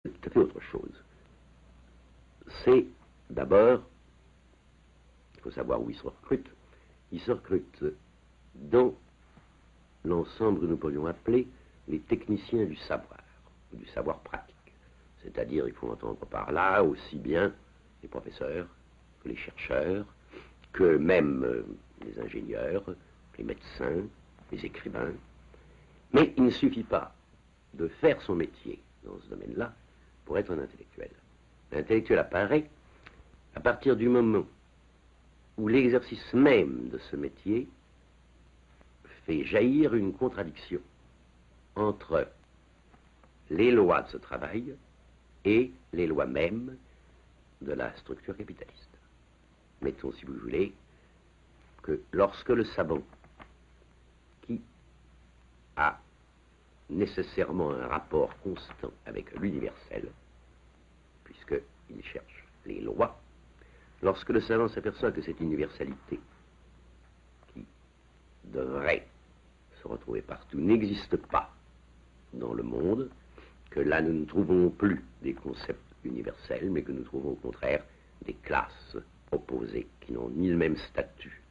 tout à fait autre chose. C'est d'abord, il faut savoir où ils se recrutent. Ils se recrutent dans l'ensemble que nous pourrions appeler les techniciens du savoir pratique. C'est-à-dire, il faut entendre par là aussi bien les professeurs, que les chercheurs, que même les ingénieurs, les médecins, les écrivains. Mais il ne suffit pas de faire son métier dans ce domaine-là pour être un intellectuel. L'intellectuel apparaît à partir du moment où l'exercice même de ce métier fait jaillir une contradiction entre les lois de ce travail et les lois mêmes de la structure capitaliste. Mettons, si vous voulez, que lorsque le savant, qui a nécessairement un rapport constant avec l'universel, puisqu'il cherche les lois, lorsque le savant s'aperçoit que cette universalité, qui devrait se retrouver partout, n'existe pas dans le monde, que là nous ne trouvons plus des concepts universels, mais que nous trouvons au contraire des classes opposées, qui n'ont ni le même statut,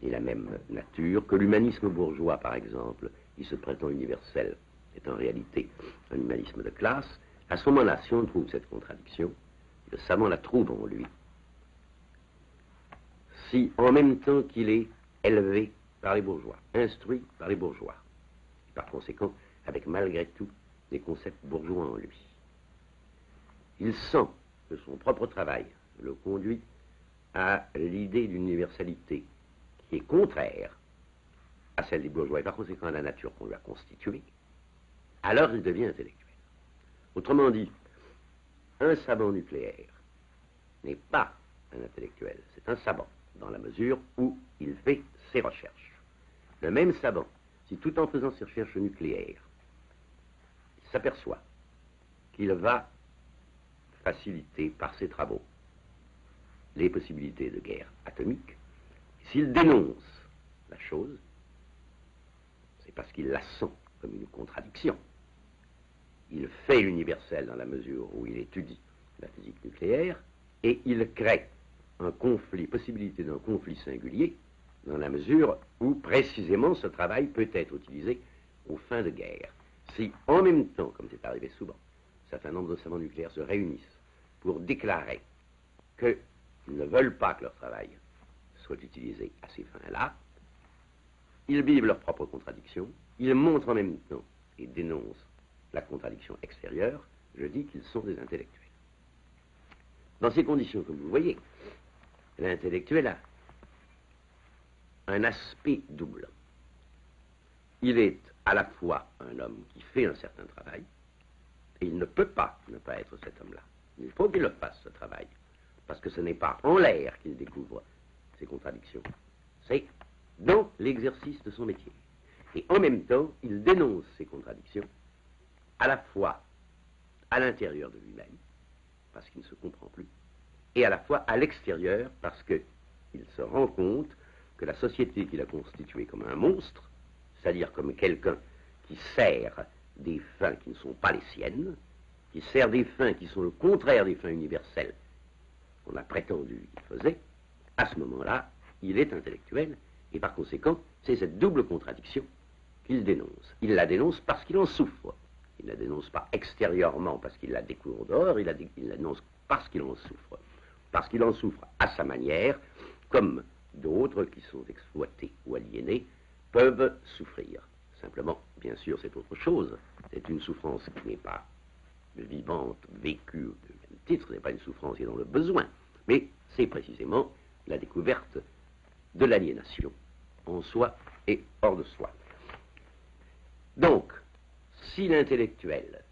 ni la même nature, que l'humanisme bourgeois, par exemple, qui se prétend universel, est en réalité un humanisme de classe. À ce moment-là, si on trouve cette contradiction, le savant la trouve en lui. Si, en même temps qu'il est élevé par les bourgeois, instruit par les bourgeois, et par conséquent, avec malgré tout des concepts bourgeois en lui, il sent que son propre travail le conduit à l'idée d'une universalité qui est contraire à celle des bourgeois et par conséquent à la nature qu'on lui a constituée, alors il devient intellectuel. Autrement dit, un savant nucléaire n'est pas un intellectuel, c'est un savant, dans la mesure où il fait ses recherches. Le même savant, si tout en faisant ses recherches nucléaires, il s'aperçoit qu'il va faciliter par ses travaux les possibilités de guerre atomique, s'il dénonce la chose, c'est parce qu'il la sent comme une contradiction. Il fait l'universel dans la mesure où il étudie la physique nucléaire et il crée un conflit, possibilité d'un conflit singulier dans la mesure où précisément ce travail peut être utilisé aux fins de guerre. Si en même temps, comme c'est arrivé souvent, un certain nombre de savants nucléaires se réunissent pour déclarer qu'ils ne veulent pas que leur travail soit utilisé à ces fins-là, ils vivent leur propre contradiction, ils montrent en même temps et dénoncent la contradiction extérieure, je dis qu'ils sont des intellectuels. Dans ces conditions, comme vous voyez, l'intellectuel a un aspect double. Il est à la fois un homme qui fait un certain travail, et il ne peut pas ne pas être cet homme-là. Il faut qu'il le fasse, ce travail, parce que ce n'est pas en l'air qu'il découvre ces contradictions, c'est dans l'exercice de son métier. Et en même temps, il dénonce ces contradictions, à la fois à l'intérieur de lui-même, parce qu'il ne se comprend plus, et à la fois à l'extérieur, parce qu'il se rend compte que la société qu'il a constituée comme un monstre, c'est-à-dire comme quelqu'un qui sert des fins qui ne sont pas les siennes, qui sert des fins qui sont le contraire des fins universelles qu'on a prétendu qu'il faisait, à ce moment-là, il est intellectuel, et par conséquent, c'est cette double contradiction qu'il dénonce. Il la dénonce parce qu'il en souffre. Il ne la dénonce pas extérieurement parce qu'il la découvre dehors, il la dénonce parce qu'il en souffre. Parce qu'il en souffre à sa manière, comme d'autres qui sont exploités ou aliénés peuvent souffrir. Simplement, bien sûr, c'est autre chose. C'est une souffrance qui n'est pas vivante, vécue au même titre, ce n'est pas une souffrance qui est dans le besoin, mais c'est précisément la découverte de l'aliénation en soi et hors de soi. Donc, si l'intellectuel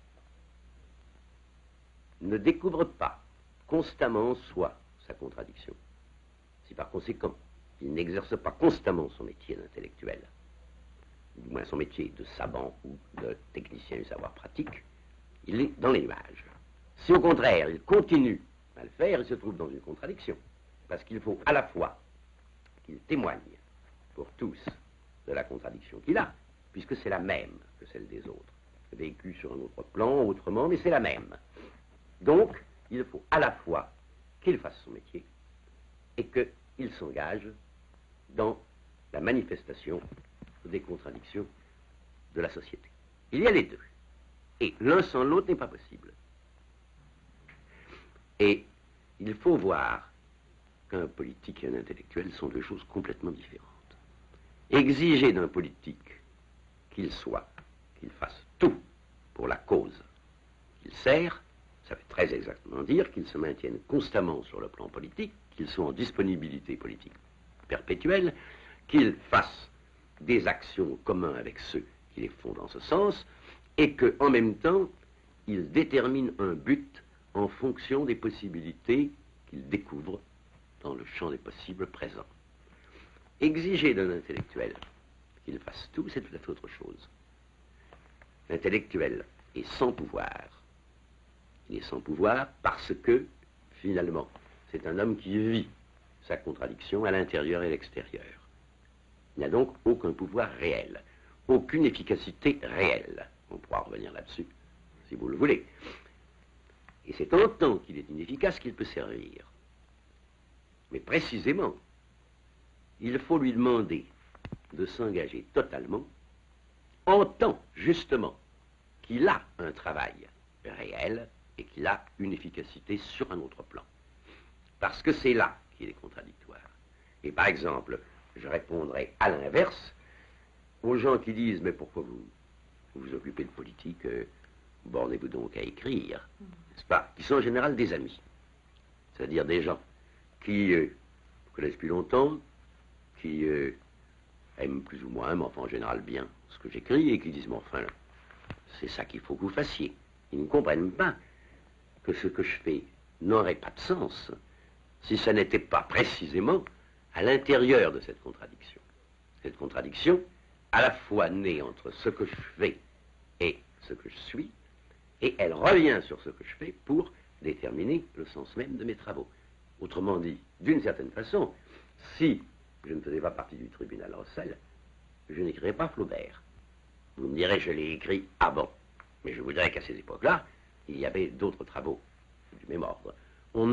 ne découvre pas constamment en soi sa contradiction, si par conséquent il n'exerce pas constamment son métier d'intellectuel, du moins son métier de savant ou de technicien du savoir pratique, il est dans les nuages. Si au contraire il continue à le faire, il se trouve dans une contradiction, parce qu'il faut à la fois qu'il témoigne pour tous de la contradiction qu'il a, puisque c'est la même que celle des autres, vécue sur un autre plan, autrement, mais c'est la même. Donc, il faut à la fois qu'il fasse son métier et qu'il s'engage dans la manifestation des contradictions de la société. Il y a les deux. Et l'un sans l'autre n'est pas possible. Et il faut voir qu'un politique et un intellectuel sont deux choses complètement différentes. Exiger d'un politique qu'il fasse tout pour la cause qu'il sert, ça veut très exactement dire qu'il se maintienne constamment sur le plan politique, qu'il soit en disponibilité politique perpétuelle, qu'il fasse des actions communes avec ceux qui les font dans ce sens, et qu'en même temps, il détermine un but en fonction des possibilités qu'il découvre dans le champ des possibles présents. Exiger d'un intellectuel qu'il fasse tout, c'est tout à fait autre chose. L'intellectuel est sans pouvoir. Il est sans pouvoir parce que, finalement, c'est un homme qui vit sa contradiction à l'intérieur et à l'extérieur. Il n'a donc aucun pouvoir réel, aucune efficacité réelle. On pourra revenir là-dessus, si vous le voulez. Et c'est en tant qu'il est inefficace qu'il peut servir. Mais précisément, il faut lui demander de s'engager totalement en tant, justement, qu'il a un travail réel et qu'il a une efficacité sur un autre plan. Parce que c'est là qu'il est contradictoire. Et par exemple, je répondrai à l'inverse aux gens qui disent « Mais pourquoi vous vous occupez de politique bornez-vous donc à écrire, n'est-ce pas ?» Qui sont en général des amis. C'est-à-dire des gens qui connaissent depuis longtemps, qui aiment plus ou moins, mais enfin en général bien, ce que j'écris, et qui disent « Mais enfin, c'est ça qu'il faut que vous fassiez. » Ils ne comprennent pas que ce que je fais n'aurait pas de sens si ça n'était pas précisément à l'intérieur de cette contradiction. Cette contradiction, à la fois née entre ce que je fais et ce que je suis, et elle revient sur ce que je fais pour déterminer le sens même de mes travaux. Autrement dit, d'une certaine façon, si je ne faisais pas partie du tribunal Rossel, je n'écrirais pas Flaubert. Vous me direz, je l'ai écrit avant. Mais je voudrais qu'à ces époques-là, il y avait d'autres travaux du même ordre. On